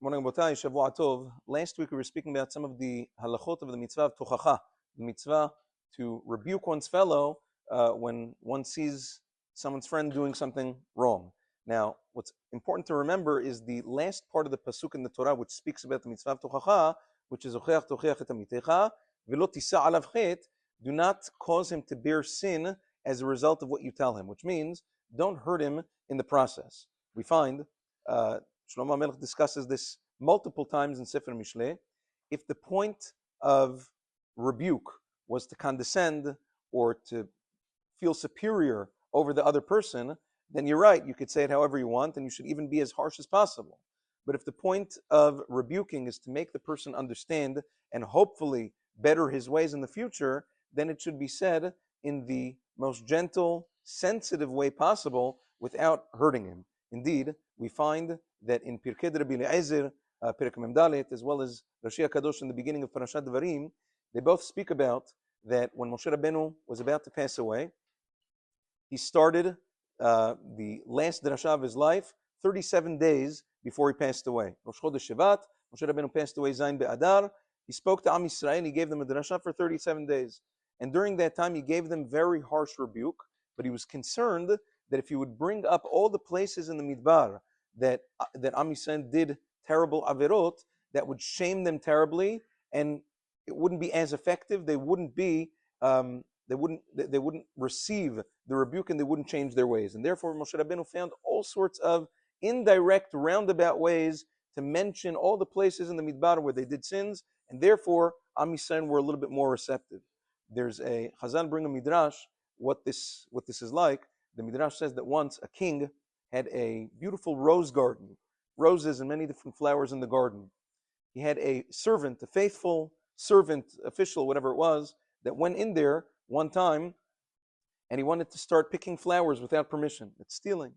Morning, Botai, Shavua Tov. Last week we were speaking about some of the halachot of the mitzvah of tochacha, the mitzvah to rebuke one's fellow when one sees someone's friend doing something wrong. Now, what's important to remember is the last part of the pasuk in the Torah, which speaks about the mitzvah of tochacha, which is ocheach tocheach et amitecha, v'lo tisa alav chet. Do not cause him to bear sin as a result of what you tell him, which means don't hurt him in the process. We find Shlomo HaMelech discusses this multiple times in Sefer Mishlei. If the point of rebuke was to condescend or to feel superior over the other person, then you're right, you could say it however you want, and you should even be as harsh as possible. But if the point of rebuking is to make the person understand and hopefully better his ways in the future, then it should be said in the most gentle, sensitive way possible without hurting him. Indeed, we find that in Pirkei Rabbi Eliezer, Perek Mem Dalet, as well as Rashi HaKadosh in the beginning of Parashat Devarim, they both speak about that when Moshe Rabbeinu was about to pass away, he started the last drasha of his life 37 days before he passed away. Rosh Chodesh Shevat, Moshe Rabbeinu passed away Zayin Be'adar. He spoke to Am Yisrael, he gave them a drasha for 37 days. And during that time, he gave them very harsh rebuke, but he was concerned that if he would bring up all the places in the Midbar that Am Yisrael did terrible averot, that would shame them terribly, and it wouldn't be as effective. They wouldn't be, they wouldn't receive the rebuke, and they wouldn't change their ways. And therefore, Moshe Rabbeinu found all sorts of indirect, roundabout ways to mention all the places in the Midbar where they did sins, and therefore Am Yisrael were a little bit more receptive. There's a Chazal bring a midrash what this is like. The midrash says that once a king had a beautiful rose garden, roses and many different flowers in the garden. He had a servant, a faithful servant, official, whatever it was, that went in there one time and he wanted to start picking flowers without permission. It's stealing.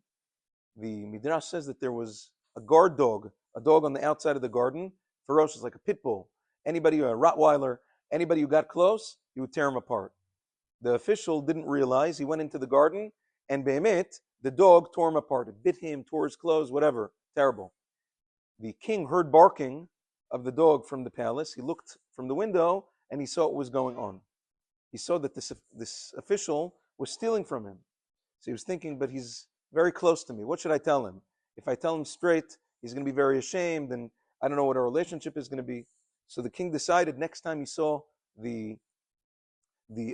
The midrash says that there was a guard dog, a dog on the outside of the garden, ferocious, like a pit bull. Anybody, a Rottweiler, anybody who got close, he would tear him apart. The official didn't realize. He went into the garden, and behemet, the dog tore him apart. It bit him, tore his clothes, whatever. Terrible. The king heard barking of the dog from the palace. He looked from the window, and he saw what was going on. He saw that this official was stealing from him. So he was thinking, but he's very close to me. What should I tell him? If I tell him straight, he's going to be very ashamed, and I don't know what our relationship is going to be. So the king decided next time he saw the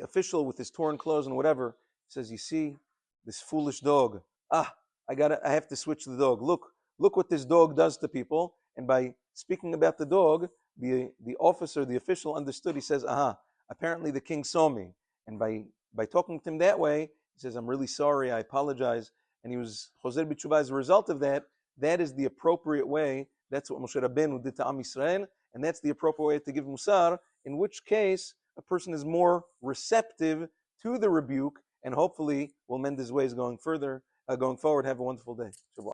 official with his torn clothes and whatever, he says, you see, this foolish dog. I have to switch the dog. Look what this dog does to people. And by speaking about the dog, the officer, the official understood. He says, apparently the king saw me. And by talking to him that way, he says, I'm really sorry, I apologize. And he was Choser B'Tshuva as a result of that. That is the appropriate way. That's what Moshe Rabbeinu did to Am Yisrael. And that's the appropriate way to give Musar, in which case a person is more receptive to the rebuke and hopefully will mend his ways going forward. Have a wonderful day. Shabbat.